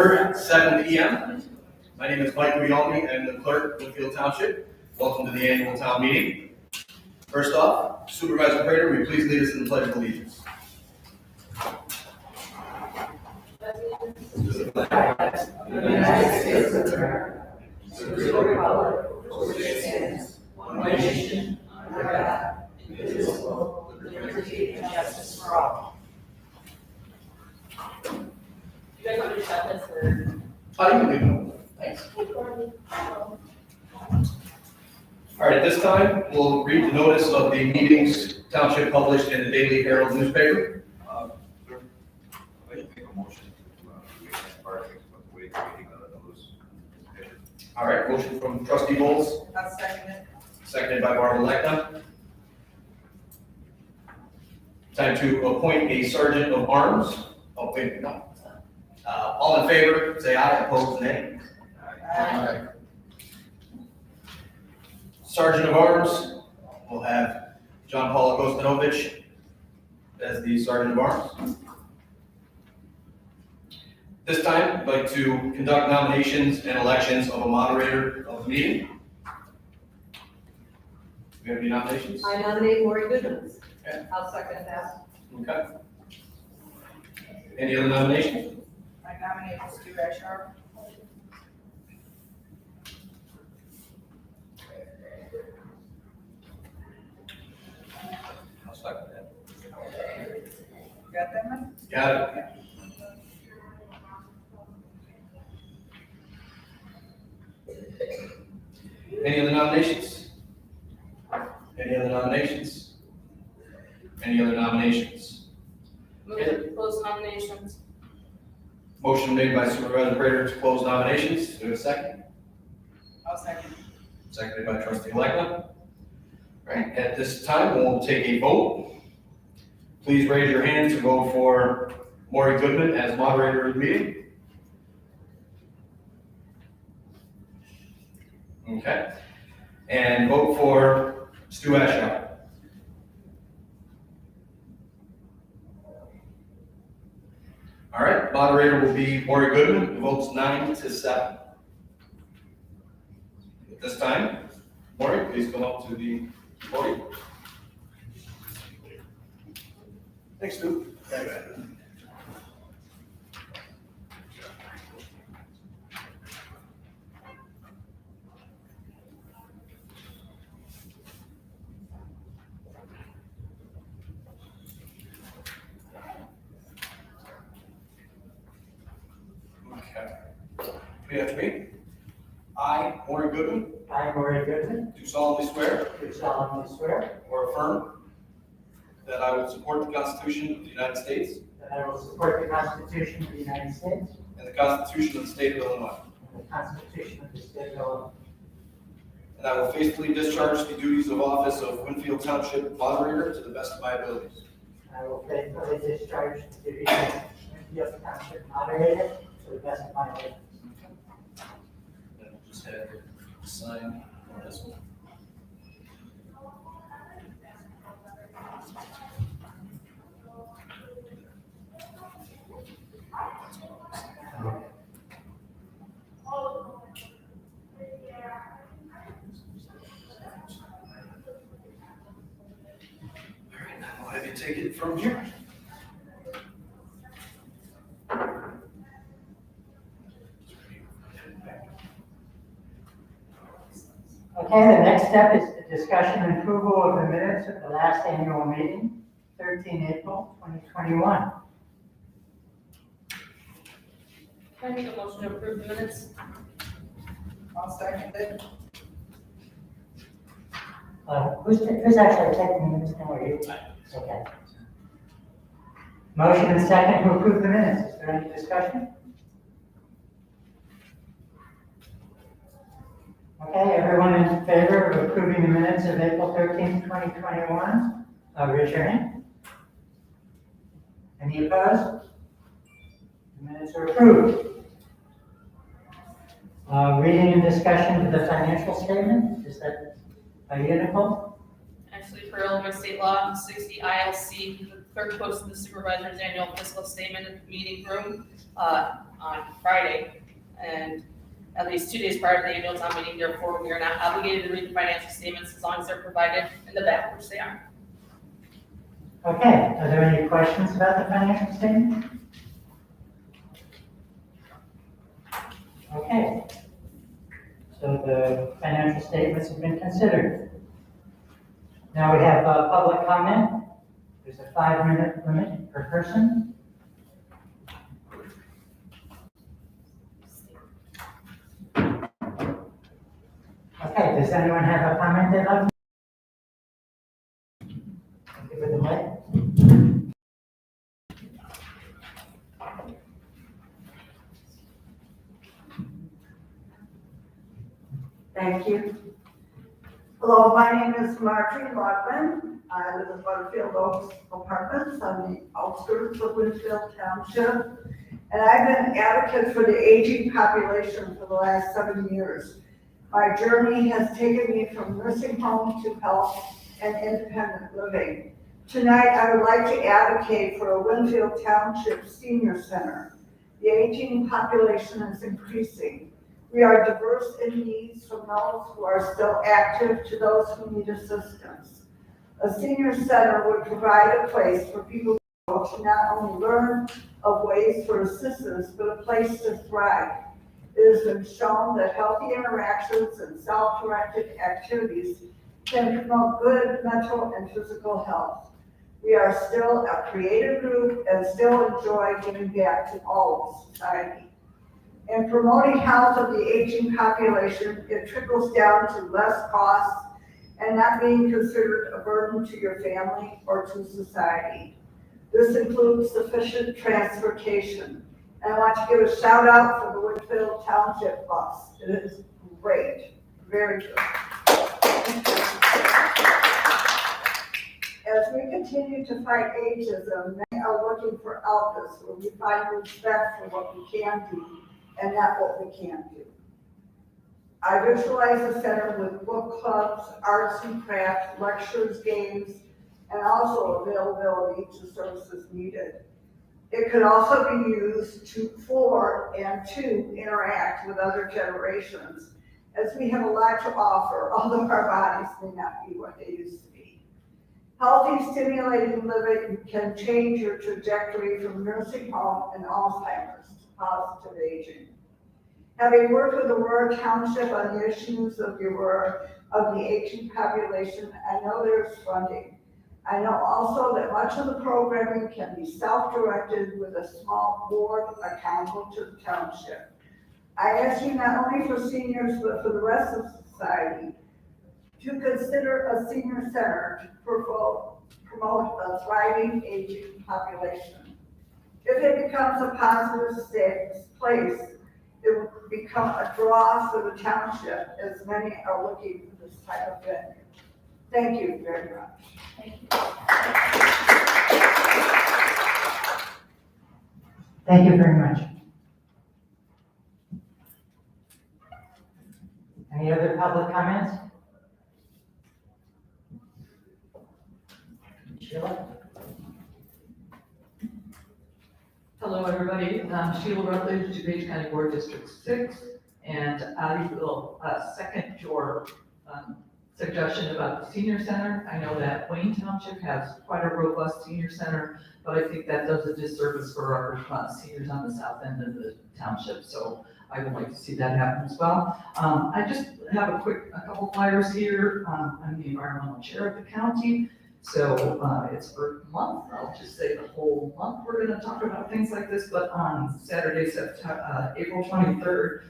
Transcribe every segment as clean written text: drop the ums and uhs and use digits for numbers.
At 7 p.m. My name is Mike Rialmi. I'm the clerk of Winfield Township. Welcome to the annual town meeting. First off, Supervisor Prater, will you please lead us in the Pledge of Allegiance? United States of America, to the republic for which it stands, one nation, under God, indivisible, with liberty and justice for all. You guys want to shut this or? How do you do? Thanks. All right, at this time, we'll read the notice of the meetings Township published in the Daily Herald newspaper. I'd like to make a motion to waive that part of the way reading of the notice. All right, motion from Trustee Bowles, I'll second it. seconded by Barbara Lechna. Time to appoint a sergeant of arms. Oh, wait, no. All in favor, say aye. Opposed, nay. Aye. Sergeant of Arms, we'll have John Paul Kostanovich as the Sergeant of Arms. This time, I'd like to conduct nominations and elections of a moderator of the meeting. Do we have any nominations? I nominate Lori Goodman. Okay. I'll second that. Okay. Any other nominations? I nominate Stu Ashar. I'll second that. Got that one? Got it. Any other nominations? Any other nominations? Any other nominations? Move to close nominations. Motion made by Supervisor Prater to close nominations. Do we have a second? I'll second. Seconded by Trustee Lechna. All right, at this time, we'll take a vote. Please raise your hand to vote for Maury Goodman as moderator of the meeting. Okay. And vote for Stu Ashar. All right, moderator will be Maury Goodman, who votes 9-7. At this time, Maury, please come up to the podium. Thanks, Stu. Okay. Repeat after me. I, Maury Goodman, I, Maury Goodman, do solemnly swear do solemnly swear or affirm that I will support the Constitution of the United States that I will support the Constitution of the United States and the Constitution of the State of Illinois, and the Constitution of the State of Illinois, and I will faithfully discharge the duties of office of Winfield Township moderator to the best of my abilities. and I will faithfully discharge the duties of Winfield Township moderator to the best of my ability. And we'll just have you sign on this one. All right, now I'll have you take it from here. Okay, the next step is the discussion and approval of the minutes of the last annual meeting, 13 April 2021. Can I make a motion to approve the minutes? I'll second it. Who's actually taking the minutes now, are you? Okay. Motion and second to approve the minutes. Is there any discussion? Okay, everyone in favor of approving the minutes of April 13th, 2021, raise your hand. Any opposed? The minutes are approved. Reading and discussion of the financial statement, is that Nicole? Actually, per Illinois state law, 60 ILC, the clerk posted the supervisor's annual fiscal statement in the meeting room. on Friday. And at least 2 days prior to the annual town meeting, therefore we are not obligated to read the financial statements as long as they're provided in the back, which they are. Okay, are there any questions about the financial statement? Okay. So the financial statements have been considered. Now we have public comment. There's a 5-minute limit per person. Okay, does anyone have a comment they'd like to give it the mic? Thank you. Hello, my name is Marjorie Lockman. I live in Winfield Oaks Apartments on the outskirts of Winfield Township. And I've been an advocate for the aging population for the last 7 years. My journey has taken me from nursing home to health and independent living. Tonight, I would like to advocate for a Winfield Township Senior Center. The aging population is increasing. We are diverse in needs, from those who are still active to those who need assistance. A senior center would provide a place for people to not only learn of ways for assistance, but a place to thrive. It has been shown that healthy interactions and self-directed activities can promote good mental and physical health. We are still a creative group and still enjoy giving back to all of society. In promoting health of the aging population, it trickles down to less costs and not being considered a burden to your family or to society. This includes sufficient transportation. And I want to give a shout out for the Winfield Township bus. It is great, very good. As we continue to fight ageism, many are looking for outlets where we find respect for what we can do and not what we can't do. I visualize a center with book clubs, arts and crafts, lectures, games, and also availability to services needed. It could also be used to interact with other generations, as we have a lot to offer, although our bodies may not be what they used to be. Healthy, stimulating living can change your trajectory from nursing home and Alzheimer's to positive aging. Having worked with Aurora Township on the issues of the aging population, I know there's funding. I know also that much of the programming can be self-directed with a small board accountable to the township. I ask you not only for seniors, but for the rest of society to consider a senior center to promote a thriving aging population. If it becomes a positive place, it will become a draw for the township, as many are looking for this type of venue. Thank you very much. Thank you very much. Any other public comments? Sheila? Hello, everybody. Sheila Rutledge, DuPage County Board District 6, and I will second your suggestion about the senior center. I know that Wayne Township has quite a robust senior center, but I think that does a disservice for our seniors on the south end of the township. So I would like to see that happen as well. I just have a couple flyers here. I'm the environmental chair of the county. So it's for a month. I'll just say the whole month we're going to talk about things like this. But on Saturday, April 23rd,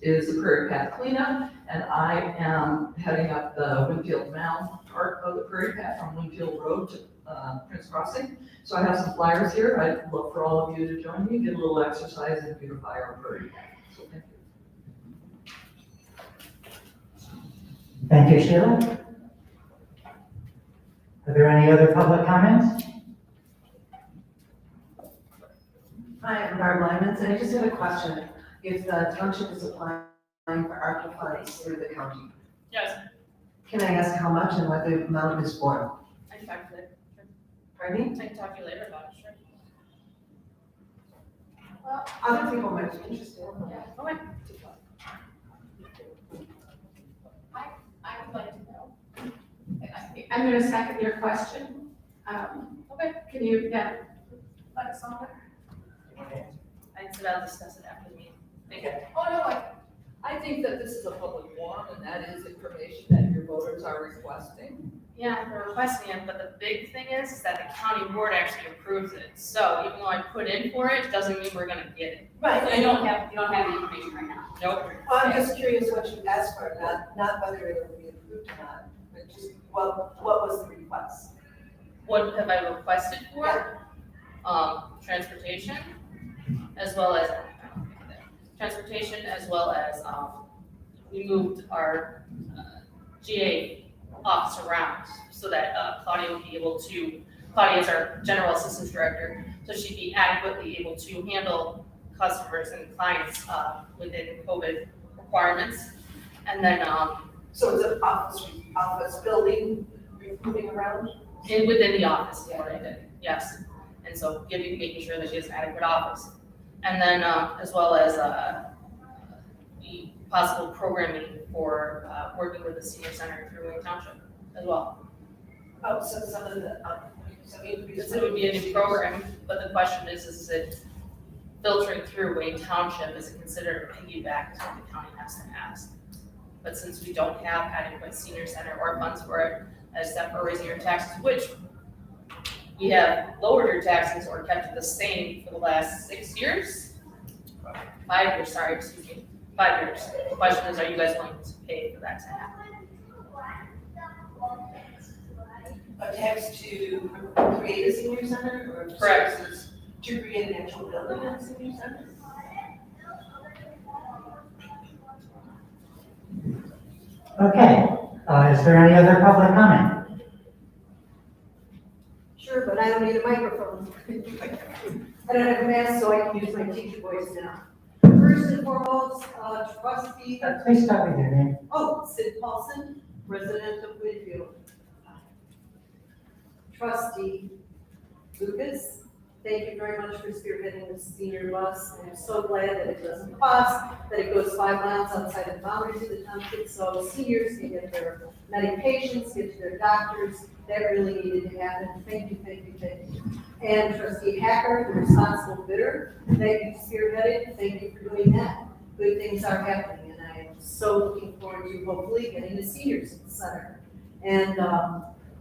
is the Prairie Path cleanup, and I am heading up the Winfield Mound part of the Prairie Path from Winfield Road to Prince Crossing. So I have some flyers here. I'd love for all of you to join me, get a little exercise, and beautify our Prairie Path. So thank you. Thank you, Sheila. Are there any other public comments? Hi, I'm Barb Lyman, and I just have a question. If the township is applying for ARPA funds through the county, Yes, can I ask how much and what the amount is for? I can talk to you later. Pardon me? I can talk to you later about it, sure. Well, Other people might be interested. yeah, okay. I would like to know. I'm gonna second your question. Okay. Can you, yeah, let us know? I said I'll discuss it after the meeting. Thank you. Oh, no, I think that this is a public forum and that is information that your voters are requesting. Yeah, they're requesting it, but the big thing is that the county board actually approves it. So even though I put in for it, doesn't mean we're gonna get it. Right, So you don't have the information right now. Nope. I'm just curious what you asked for, not whether it will be approved or not, but just what was the request? What have I requested for? Transportation, as well as, we moved our GA office around so that Claudia would be able to, Claudia is our general assistance director, so she'd be adequately able to handle customers and clients within COVID requirements. And then, So it's an office building you're moving around? and within the office, is what I did, yes. And so making sure that she has an adequate office. And then, as well as, the possible programming for, working with the senior center through Winfield Township as well. Oh, so some of the, some increase. This would be a new program, but the question is it filtering through Wayne Township, is it considered a piggyback to what the county has to ask? But since we don't have adequate senior center or funds for it, except for raising your taxes, which we have lowered your taxes or kept it the same for the last 6 years? 5 years, sorry, excuse me, 5 years. The question is, are you guys willing to pay for that to happen? A tax to create a senior center or Correct. services to create an actual building at a senior center? Okay, is there any other public comment? Sure, but I don't need a microphone. I don't have a mask, so I can use my teacher voice now. First and foremost, trustee, Please start with your name. Cyd Paulsen, resident of Winfield. Trustee Lucas, thank you very much for spearheading the senior bus. I'm so glad that it doesn't cost, that it goes 5 miles outside the boundaries of the township, so seniors can get their medications, get to their doctors. That really needed to happen. Thank you, thank you, thank you. And trustee Hacker, the responsible bidder, that you spearheaded, thank you for doing that. Good things are happening, and I am so looking forward to hopefully getting the seniors at the center. And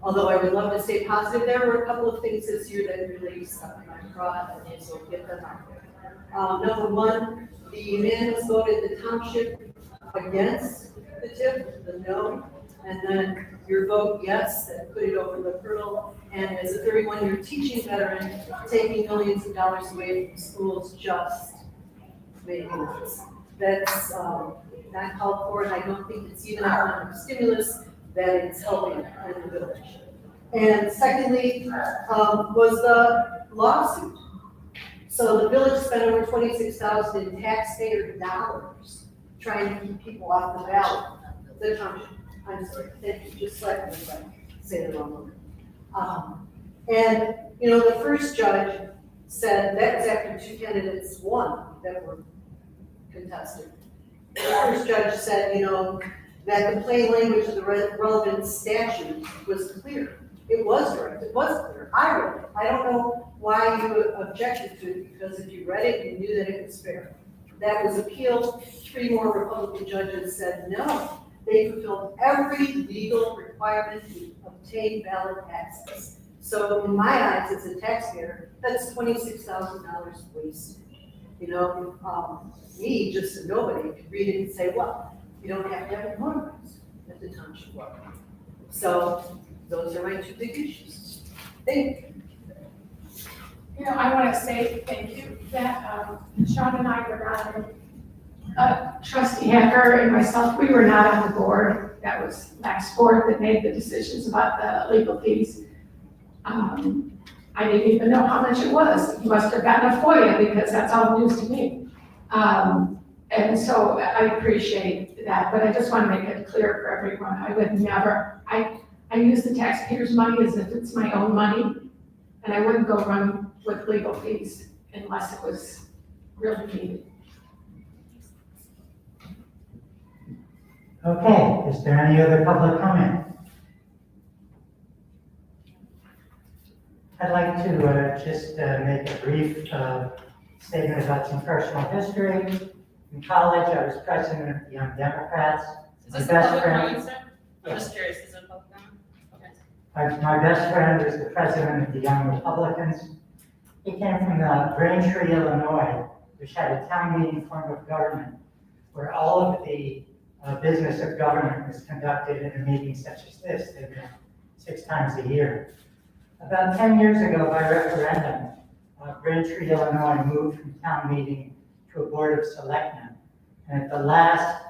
although I would love to stay positive, there were a couple of things this year that really stuck in my craw, and so get them out there. Number one, the unanimous vote at the township against the TIF, the no, and then your vote yes, that put it over the hurdle. And as a 31-year teaching veteran, taking millions of dollars away from schools just made me nuts. That's not called for, and I don't think it's even economic stimulus that it's helping in the village. And secondly, was the lawsuit. So the village spent over $26,000 in taxpayer dollars trying to keep people off the ballot. The township, I'm sorry, thank you, just like me if I say the wrong word. And, you know, the first judge said that was after 2 candidates won that were contested. The first judge said, you know, that the plain language of the relevant statute was clear. It was correct, it was clear. I read it. I don't know why you objected to it, because if you read it, you knew that it was fair. That was appealed. 3 more Republican judges said no. They fulfilled every legal requirement to obtain valid access. So in my eyes, as a taxpayer, that's $26,000 wasted. You know, me, just a nobody, could read it and say, well, you don't have to have it motorized at the township level. So those are my 2 big issues. Thank you. You know, I want to say thank you that Sean and I were not, trustee Hacker and myself, we were not on the board. That was last board that made the decisions about the legal fees. I didn't even know how much it was. You must have gotten a FOIA, because that's all news to me. And so I appreciate that, but I just want to make it clear for everyone. I would never, I use the taxpayers' money as if it's my own money, and I wouldn't go run with legal fees unless it was really needed. Okay, is there any other public comment? I'd like to just make a brief statement about some personal history. In college, I was president of the Young Democrats. Is My this a best public friend, comment, sir? I'm just curious, is it a public comment? Okay. my best friend was the president of the Young Republicans. He came from Braintree, Illinois, which had a town meeting form of government where all of the business of government was conducted in a meeting such as this. They met 6 times a year. About 10 years ago, by referendum, Braintree, Illinois moved from town meeting to a board of selectmen. And at the last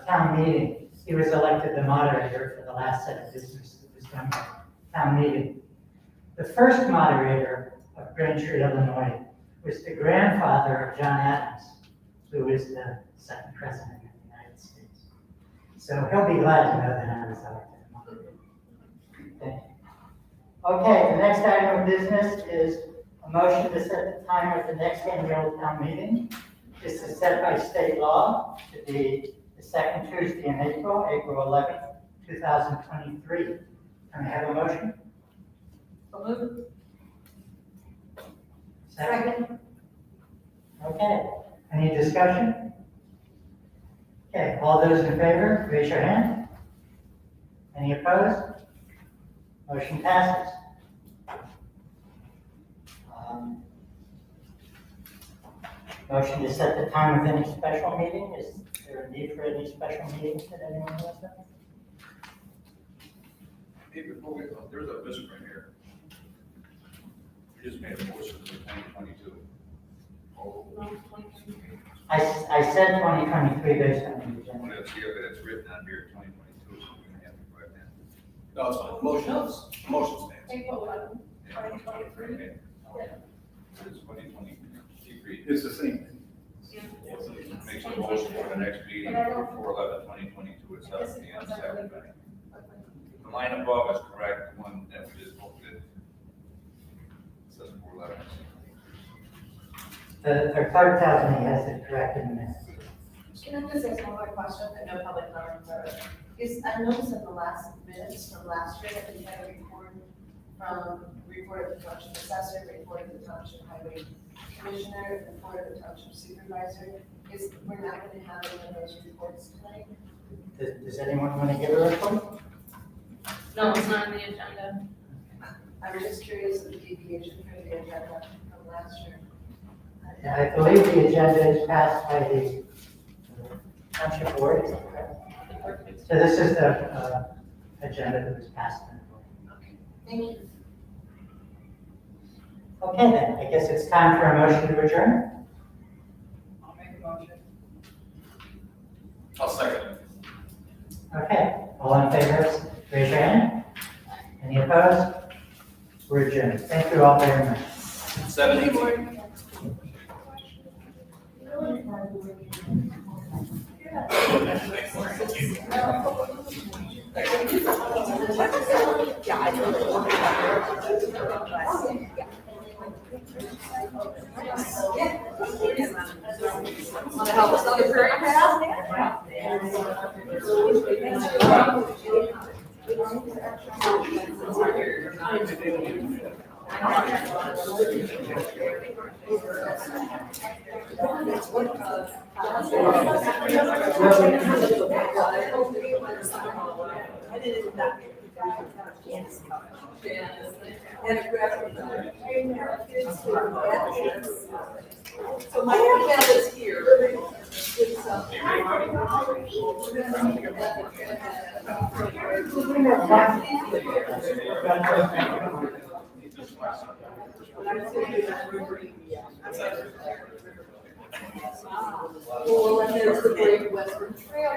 town meeting, he was elected the moderator for the last set of business that was done by town meeting. The first moderator of Braintree, Illinois, was the grandfather of John Adams, who is the second president of the United States. So he'll be glad to know that I was elected the moderator. Thank you. Okay, the next item of business is a motion to set the time of the next annual town meeting. This is set by state law to be the second Tuesday in April, April 11th, 2023. Can I have a motion? So moved. Second. Okay, any discussion? Okay, all those in favor, raise your hand. Any opposed? Motion passes. Motion to set the time of any special meeting. Is there a need for any special meetings that anyone wants to? Hey, before we go, there's a misprint here. We just made a motion for 2022. Oh, I said 2023 based on the agenda. let's see if it's written on here, 2022, so we're gonna have to correct that. No, it's fine. Motion stands. April 11th, Yeah, 2023. okay. It's 2023. It's the same. Makes a motion for the next meeting for 4/11/2022 at 7 p.m. Saturday. The line above is correct, the one that we just looked at. It says 4/11. The clerk tells me he has it correct in the minutes. Can I just ask one more question? No public comment, sorry. I noticed in the last minutes from last year that we had a report of the township assessor, report of the township highway commissioner, report of the township supervisor. We're not going to have any of those reports tonight? Does anyone want to give a report? No, it's not on the agenda. I was just curious of the deviation from the agenda from last year. I believe the agenda is passed by the township board, is that correct? So this is the agenda that was passed by the board. Thank you. Okay then, I guess it's time for a motion to adjourn. I'll make a motion. I'll second. Okay, all in favor, raise your hand. Any opposed? We're adjourned. Thank you all very much. 7:18. Want to help us on the career path? So my email is here. It's, well, and there's the Great Western Trail.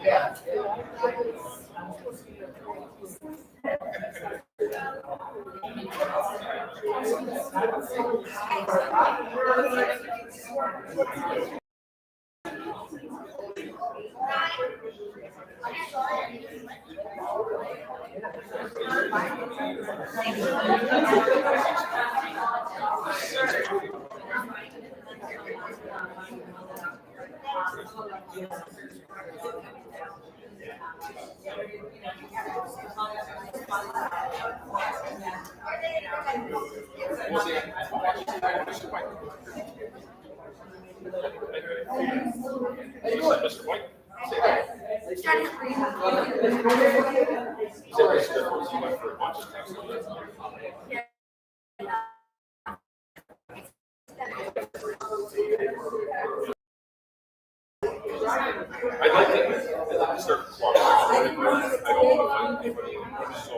Yeah, so Sorry. Mr. White? I'd like to start cooperating. I don't want to fight anybody, so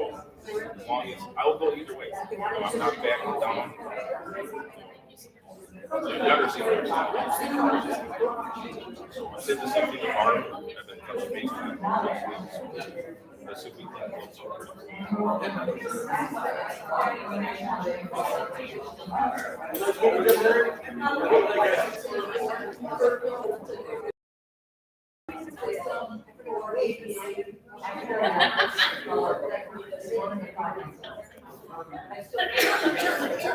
as long as, I'll go either way. I'm not backing down. You've never seen what I'm saying. So I said the same thing to Mark. I've been touching base with him last week, so let's see if we can get Thank you.